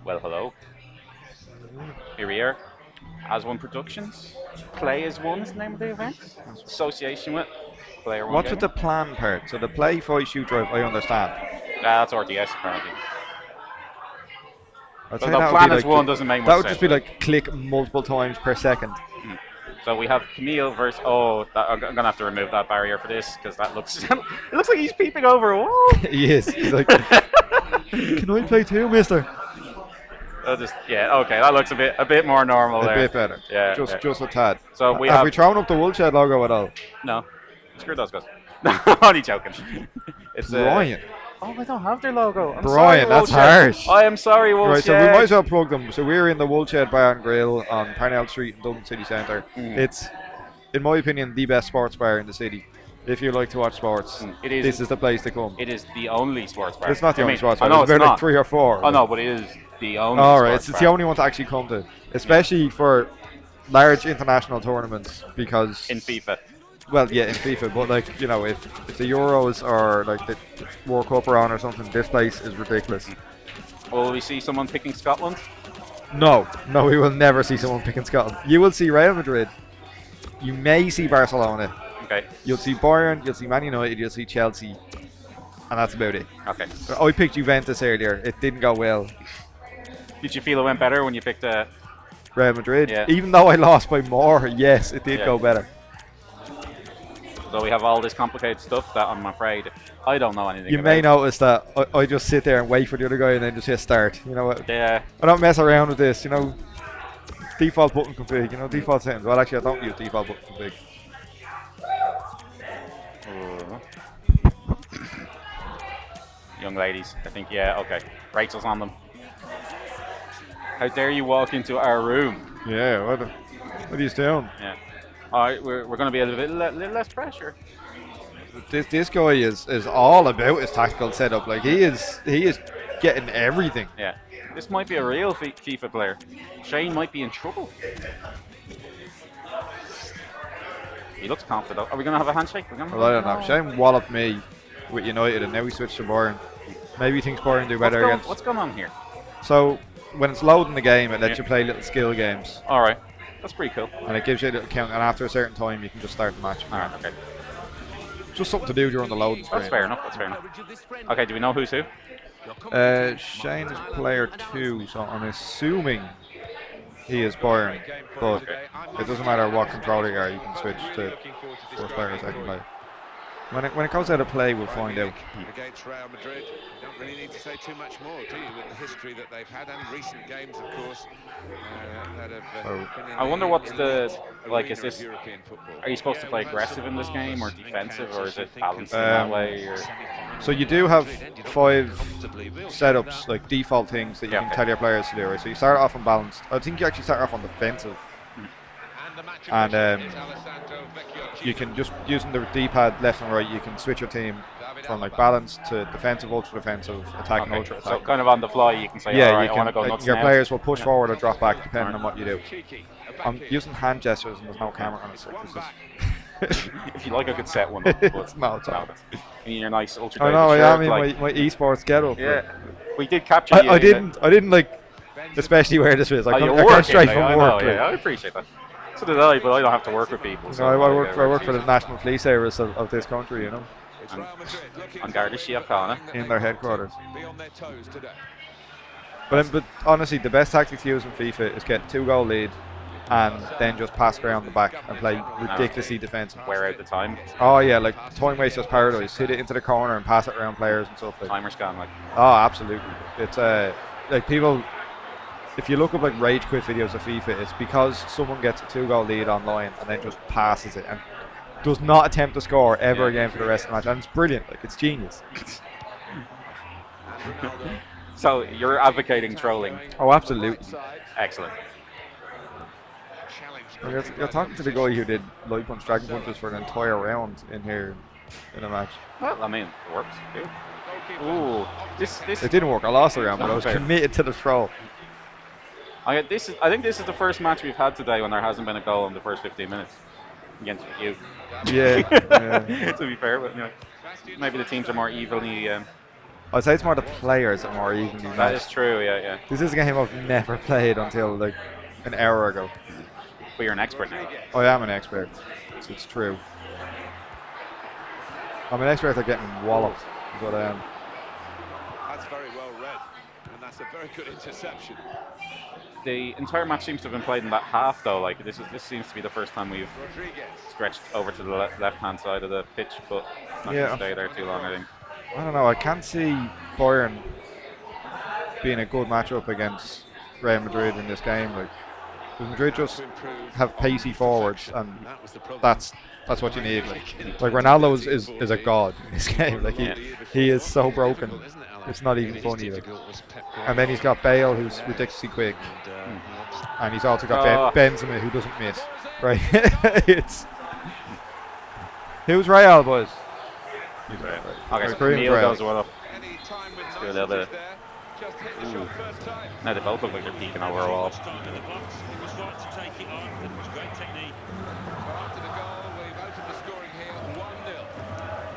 Well, hello. Here we are. AsOne Productions. Play as One is the name of the event. Association with Player One What's with Gaming. the plan part? So the play, fight, shoot, drive, I understand. That's RTS apparently. I'd So say the that would be plan as like one doesn't make that much would just sense. be like click multiple times per second. So we have Kamil versus. Oh, I'm gonna have to remove that barrier for this because that looks. It looks like he's peeping over a wall. He is. He's like, can I play too, Mister? Yeah. Okay, that looks a bit more normal A there. bit better. Yeah. Just Yeah. just a tad. So we Have have we thrown up the Woolshed logo at all? no. Screw those guys. No, only joking. It's Brian. Oh, I don't have their logo. I'm Brian, sorry, that's Woolshed. harsh. I am sorry, Right, Woolshed. so we might as well plug them. So we're in the Woolshed Bar and Grill on Parnell Street in Dublin City Centre. It's, in my opinion, the best sports bar in the city. If you like to watch sports, It is. this is the place to come. It is the only sports bar. It's not the I only mean, sports I bar. know There's it's about not. like 3 or 4. Oh no, but it is the only. All right, sports it's bar. the only one to actually come to, especially for large international tournaments because In FIFA. well, yeah, in FIFA, but like if the Euros or like the World Cup are on or something, this place is ridiculous. Will we see someone picking Scotland? No, we will never see someone picking Scotland. You will see Real Madrid. You may see Barcelona. Okay. You'll see Bayern. You'll see Man United. You'll see Chelsea, and that's about it. Okay. So I picked Juventus earlier. It didn't go well. Did you feel it went better when you picked Real Madrid. Yeah. Even though I lost by more, yes, it did Yeah. go better. So we have all this complicated stuff that I'm afraid I don't know anything You about. may notice that I just sit there and wait for the other guy and then just hit start. You know what? Yeah. I don't mess around with this. Default button config. Default settings. Well, actually, I don't use default button config. Young ladies, I think. Yeah. Okay. Rachel's on them. How dare you walk into our room? Yeah. What are you doing? Yeah. All right. We're going to be a little less pressure. This guy is all about his tactical setup. Like he is getting everything. Yeah. This might be a real FIFA player. Shane might be in trouble. He looks confident. Are we going to have a handshake? Well, I don't know. Shane walloped me with United, and now he switched to Bayern. Maybe he thinks Bayern do better against. What's going on here? So when it's loading the game, it lets you play little skill games, All right. That's pretty cool. and it gives you a little count. And after a certain time, you can just start the match. All right. Okay. Just something to do during the loading screen. That's fair enough. That's fair enough. Okay. Do we know who's who? Shane is player 2, so I'm assuming he is Bayern, but it doesn't matter what controller you are, you can switch to first player or second player. When it comes out of play, we'll find out. Against Real Madrid, you don't really need to say too much more, do you, with the history that they've had and recent games, of course, that have been in I wonder what's the like. Is arena this? of European football. Are you supposed to play aggressive in this game or defensive, or is it balanced in that way? Or So you do have 5 setups, like default things that you Yeah, can okay. tell your players to do. Right? So you start off on balanced. I think you actually start off on defensive, and you can just using the D-pad left and right. You can switch your team from like balanced to defensive, ultra defensive, attack, and okay. ultra So attack. kind of on the fly, you can say, Yeah, all right, you I want to can. go nuts Your now. players will push Yeah. forward or drop back depending on Alright. what you do. I'm using hand gestures and there's no camera on it. So this is If you like, I could set one up. But it's not. in your nice ultra. I know. I shirt, am in like, my esports get up. Yeah, we did capture you. I in didn't. I didn't like, especially where this is. Oh, I you're come, I come working, straight like, from I work. know, like. yeah, I appreciate that. So did I, but I don't have to work with people. So I work for the National Police Service of this country. On Garda Síochána. In their headquarters. Be on their toes today. But honestly, the best tactic to use in FIFA is get 2-goal lead, and then just pass around the back and play ridiculously defensive. Wear out the time. Oh yeah, like time wasters paradise. Hit it into the corner and pass it around players and stuff like. Timer's gone. Like, Oh, absolutely. It's like people. If you look up like rage quit videos of FIFA, it's because someone gets a 2-goal lead online and then just passes it and does not attempt to score ever again for the rest of the match, and it's brilliant. Like it's genius. so you're advocating trolling. Oh, absolutely. Excellent. You're talking to the guy who did light punch dragon punches for an entire round in here in a match. Well, I mean, it works. Ooh, this. It didn't work. I lost the round, but I was Fair. committed to the throw. I think this is the first match we've had today when there hasn't been a goal in the first 15 minutes against you. Yeah. To be fair, but anyway, maybe the teams are more evenly I'd say it's more the players that are more evenly matched. That is true, yeah. This is a game I've never played until like an hour ago. But you're an expert now. I am an expert. It's true. I'm an expert at getting walloped, is what I am. That's very well read, and that's a very good interception. The entire match seems to have been played in that half, though. Like this seems to be the first time we've stretched over to the left-hand side of the pitch, but not going to stay there too long, I think. I don't know. I can't see Bayern being a good matchup against Real Madrid in this game. Like, Madrid just have pacey forwards, and that's what you need. Like Ronaldo is a god in this game. Like he is so broken. It's not even funny. Like. And then he's got Bale, who's ridiculously quick, and he's also got Benzema, who doesn't miss. Right? It's who's Real, boys? He's Real. Okay, so Kamil goes one up. Let's do a little bit. Ooh. Now they both look like they're peeking over a wall.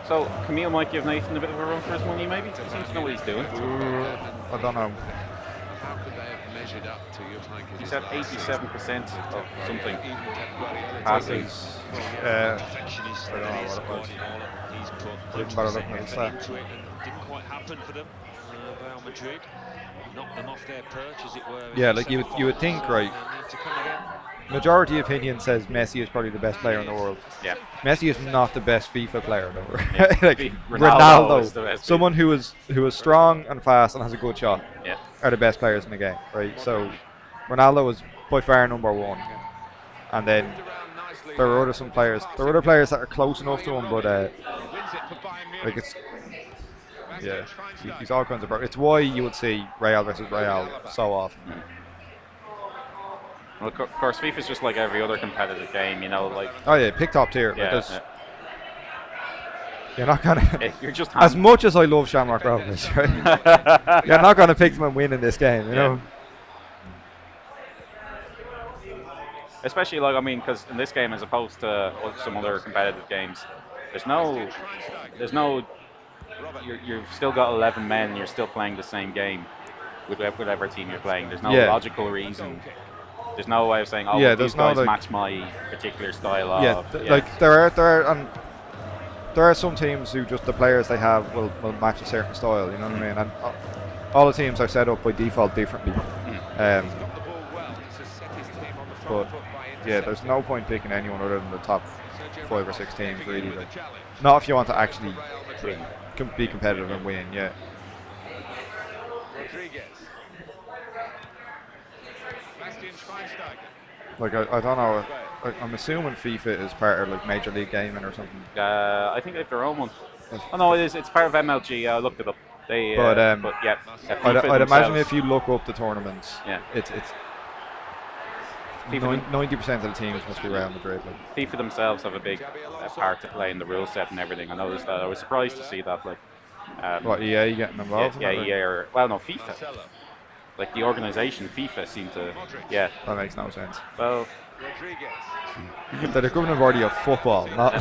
So Kamil might give Nathan a bit of a run for his money, maybe. He seems to know what he's doing. I don't know. How could they have measured up to your time? He's at 87% of something. Passing. I don't know what it was. Didn't bother looking at the stat. Didn't quite happen for them. Real Madrid knocked them off their perch, as it were. Yeah, like you would think, right? Majority opinion says Messi is probably the best player in the world. Yeah. Messi is not the best FIFA player though. Yeah. Like Ronaldo, someone who is strong and fast and has a good shot, are the best players in the game, right? So Ronaldo is by far number one, and then there are some players. There are other players that are close enough to him, but like he's all kinds of. It's why you would see Real versus Real so often. Well, of course, FIFA's just like every other competitive game, you know, like. Oh yeah, pick top tier. Yeah, you're not gonna. You're just as much as I love Shamrock Rovers, right? You're not gonna pick them and win in this game, you know. Especially like because in this game, as opposed to some other competitive games, there's no. You've still got 11 men. You're still playing the same game with whatever team you're playing. There's no logical reason. There's no way of saying, these guys match my particular style of. Like there are some teams who just the players they have will match a certain style. You know what I mean? And all the teams are set up by default differently. But yeah, there's no point picking anyone other than the top 5 or 6 teams, really. Like, not if you want to actually be competitive and win. Yeah. Like I don't know. I'm assuming FIFA is part of like Major League Gaming or something. I think they have their own one. Oh no, it is. It's part of MLG. I looked it up. They. But yeah. I'd imagine if you look up the tournaments, it's 90% of the teams must be Real Madrid. Like. FIFA themselves have a big part to play in the rule set and everything. I noticed that. I was surprised to see that. Like. What, EA getting involved? Yeah, EA or no, FIFA. Like the organisation, FIFA seemed to, That makes no sense. Well, they're the equivalent already of football, not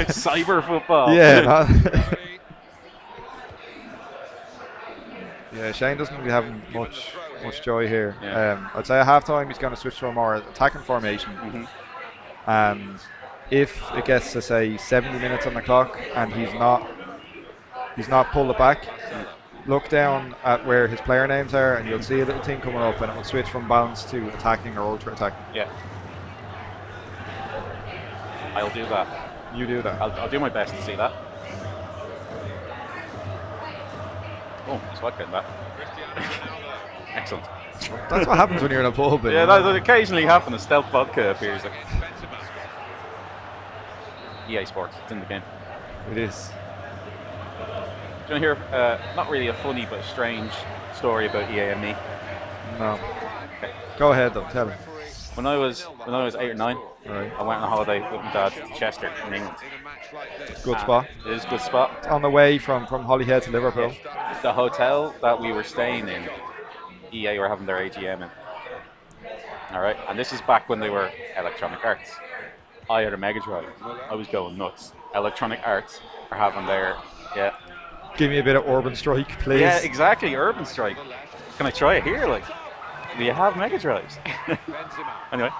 cyber football. Yeah. Yeah, Shane doesn't really have much joy here. Yeah. I'd say at halftime he's going to switch to a more attacking formation, and if it gets to say 70 minutes on the clock and he's not pulled it back. Look down at where his player names are, and you'll see a little thing coming up, and it will switch from balance to attacking or ultra attacking. Yeah. I'll do that. You do that. I'll do my best to see that. Oh, swipe in that. Excellent. That's what happens when you're in a pub. Yeah, that occasionally happens. Stealth vodka appears. EA Sports, it's in the game. It is. Do you want to hear, not really a funny but strange story about EA and me? No. Okay. Go ahead though, tell me. When I was 8 or 9, I went on a holiday with my dad to Chester in England. Good spot. It is a good spot. On the way from Holyhead to Liverpool. The hotel that we were staying in, EA were having their AGM in. Alright, and this is back when they were Electronic Arts. I had a Mega Drive. I was going nuts. Electronic Arts are having their, Give me a bit of Urban Strike, please. Yeah, exactly. Urban Strike. Can I try it here? Like, do you have Mega Drives? Anyway.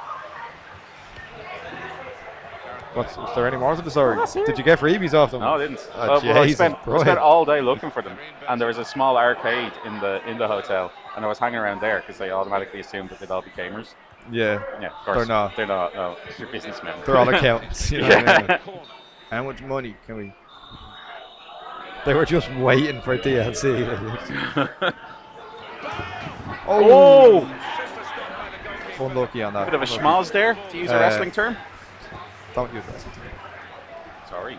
Is there any more to the story? Oh, did you get freebies off them? No, I didn't. Oh, well, I Jesus, spent all day looking for them, and there was a small arcade in the hotel, and I was hanging around there because they automatically assumed that they'd all be gamers. Yeah. Yeah, of course. They're not. They're not. No, they're businessmen. They're all accountants. You know what I mean? How much money can we? They were just waiting for DLC. Oh! Unlucky on that. Bit of a schmoz there, to use a wrestling term. Don't use wrestling term. Sorry.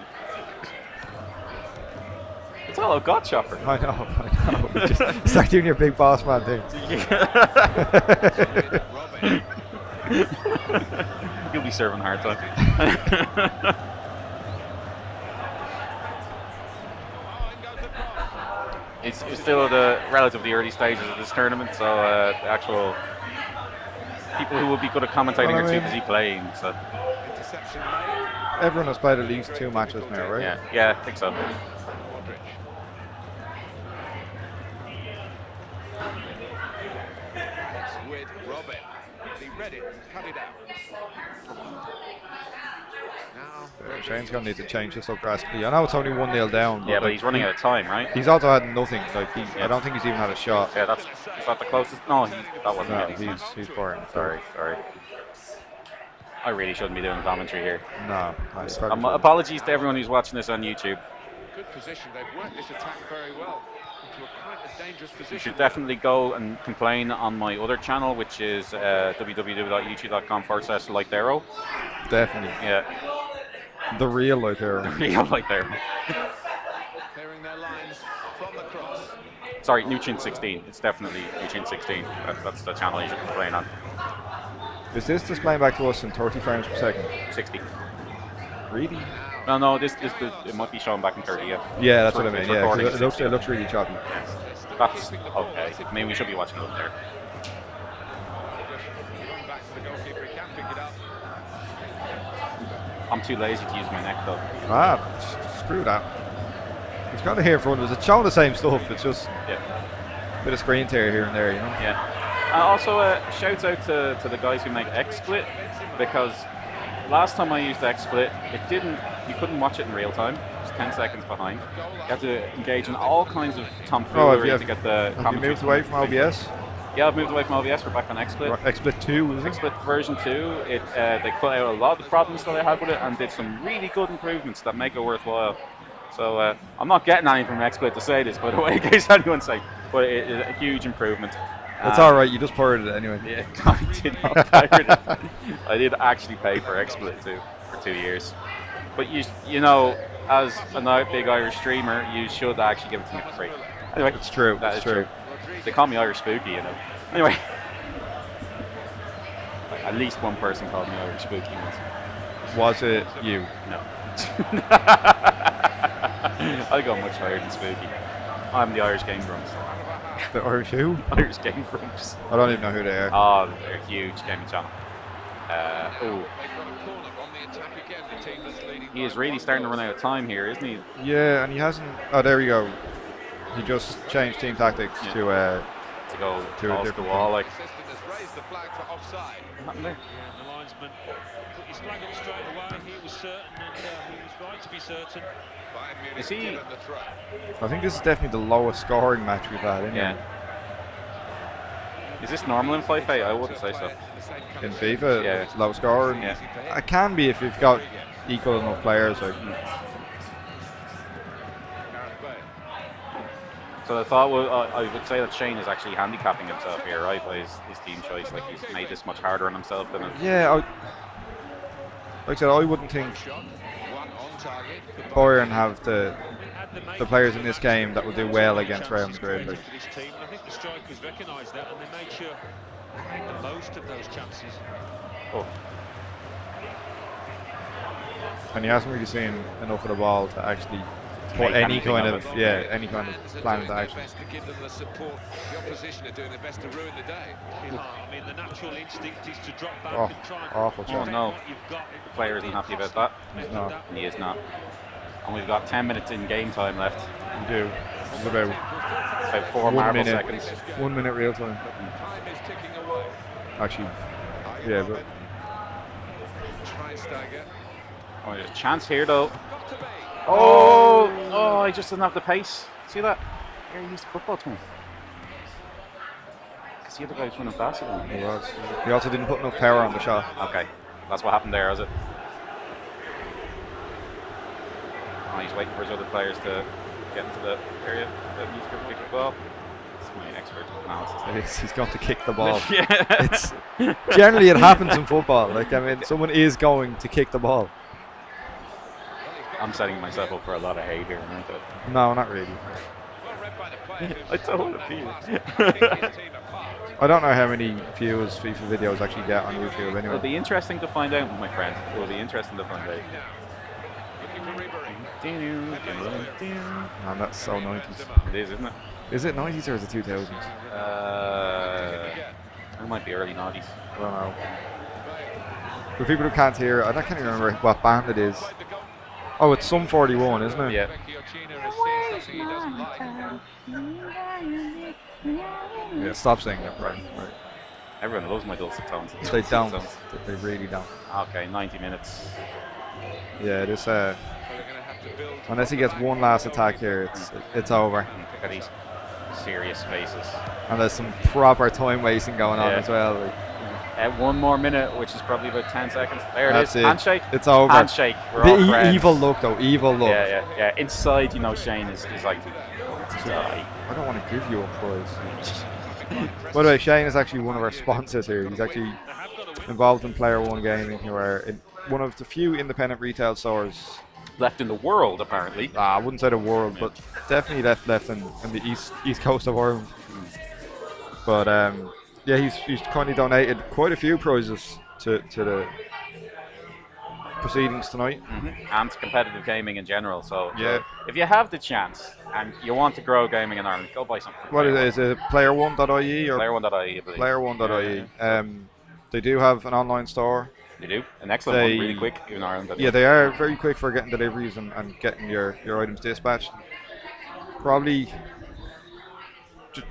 It's all I've got, Chopper. I know. Just start doing your big boss man thing. You'll be serving hard time. It's still at the relatively early stages of this tournament, so the actual people who will be good at commentating are too busy playing. So everyone has played at least 2 matches now, right? Yeah, I think so. With Robin. He read it, cut it out. Shane's going to need to change this up drastically. I know it's only 1-0 down. Yeah, but he's running out of time, right? He's also had nothing. Like I don't think he's even had a shot. Yeah, is that the closest? No, that wasn't. No, he's boring. Sorry. I really shouldn't be doing commentary here. No. Apologies to everyone who's watching this on YouTube. Good position. They've worked this attack very well into a quite a dangerous position. You should definitely go and complain on my other channel, which is www.youtube.com/Lightero. Definitely. Yeah. The real Lightero. The real Lightero. Clearing their lines from the cross. Sorry, Nutrient 16. It's definitely Nutrient 16. That's the channel you should complain on. Is this displaying back to us in 30 frames per second? 60. Really? No, it might be shown back in 30, yeah. Yeah, that's what I mean, yeah. It looks really choppy. Yes. That's okay. Maybe we should be watching it up there. I'm too lazy to use my neck, though. Screw that. It's got to hear front of us. It's showing the same stuff. It's just a bit of screen tear here and there, you know? Yeah. Also, shouts out to the guys who make XSplit, because last time I used XSplit, you couldn't watch it in real time. It was 10 seconds behind. You had to engage in all kinds of tomfoolery to get the commentary. Have you moved away from OBS? Yeah, I've moved away from OBS. We're back on XSplit. XSplit 2, is it? XSplit version 2. They cut out a lot of the problems that I had with it and did some really good improvements that make it worthwhile. So I'm not getting anything from XSplit to say this, by the way, in case anyone's saying, but it is a huge improvement. It's alright, you just pirated it anyway. Yeah, I did not pirate it. I did actually pay for XSplit 2 for 2 years. But you know, as a big Irish streamer, you should actually give it to me for free. Anyway, it's true. That is true. They call me Irish Spooky, you know. Anyway, at least one person called me Irish Spooky once. Was it you? No. I go much higher than Spooky. I'm the Irish Game Grumps. The Irish who? Irish Game Grumps. I don't even know who they are. Oh, they're a huge gaming channel. He is really starting to run out of time here, isn't he? Yeah, and he hasn't. Oh, there we go. He just changed team tactics to go to a different wall. Like, What happened there? Yeah, the linesman put his flag up straight away. He was certain, and he was right to be certain. Is he? I think this is definitely the lowest scoring match we've had. Yeah. Is this normal in FIFA? I wouldn't say so. In FIFA, yeah, it's low scoring. Yeah. It can be if you've got equal enough players. So I thought, I would say that Shane is actually handicapping himself here, right, by his team choice. Like, he's made this much harder on himself than it. Yeah, like I said, I wouldn't think Bayern have the players in this game that will do well against Real Madrid. Like. I think the strikers recognised that, and they made sure they made the most of those chances. Oh. And he hasn't really seen enough of the ball to actually put any kind of plan into action. To give them the support. The opposition are doing their best to ruin the day. I mean, the natural instinct is to drop back and try. Awful Oh shot. no, the player isn't happy about that. No. He is not. And we've got 10 minutes in game time left. You do. It's about About 4 1 marble minute. seconds. 1 minute real time. Time is ticking away. Actually, yeah, but Schweinsteiger. Oh, there's a chance here though. Got to be. Oh, I just didn't have the pace. See that? Here he used the football to me. Because the other guy's running faster than he me. was. He also didn't put enough power on the shot. Okay, that's what happened there, is it? Oh, he's waiting for his other players to get into the area that he's going to kick the ball. That's my expert analysis. He's going to kick the ball. Yeah. It's generally it happens in football. Like, I mean, someone is going to kick the ball. I'm setting myself up for a lot of hate here, aren't I? No, not really. Well read by the player who's I don't the feel class it. of picking his team apart. I don't know how many views FIFA videos actually get on YouTube It'll anyway. be interesting to find out, my friend. It will be interesting to find out. Looking for Ribery. Man, that's so 90s. It is, isn't it? Is it 90s or is it 2000s? It might be early 90s. I don't know. For people who can't hear, I can't even remember what band it is. Oh, it's Sum 41, isn't it? Yeah. Vecchioncino has seen something he doesn't like. Yeah, stop saying that. Right. Everyone loves my dulcet tones. They don't. They really don't. Okay, 90 minutes. Yeah, this So they're going to have to build. unless he gets one last attack here, it's over. Look at these serious faces. And there's some proper time wasting going on Yeah. as well. Like, At 1 more minute, which is probably about 10 seconds. There That's it is. it. Handshake. It's over. Handshake. We're all the friends. evil look though, evil look. Yeah. Inside, you know, Shane is like, die. I don't want to give you a prize. By the way, Shane is actually one of our sponsors here. He's actually involved in Player One Gaming, who are in one of the few independent retail stores. Left in the world, apparently. I wouldn't say the world, but definitely left in the east coast of Ireland. But yeah, he's kindly donated quite a few prizes to the proceedings tonight. And competitive gaming in general. So Yeah. if you have the chance and you want to grow gaming in Ireland, go buy something. What is it? Player1.ie or Player1.ie, I believe. Player1.ie. They do have an online store. They do. An excellent one, really quick in Ireland. Yeah, they are very quick for getting deliveries and getting your items dispatched. Probably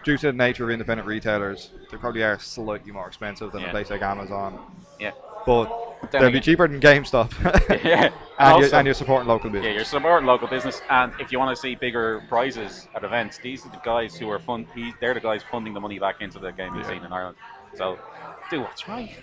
due to the nature of independent retailers, they probably are slightly more expensive than a place like Amazon. Yeah. But then they'll be again- cheaper than GameStop. Yeah. and you're supporting local business. Yeah, you're supporting local business, and if you want to see bigger prizes at events, these are the guys who are they're the guys funding the money back into the gaming scene in Ireland. So, do what's right.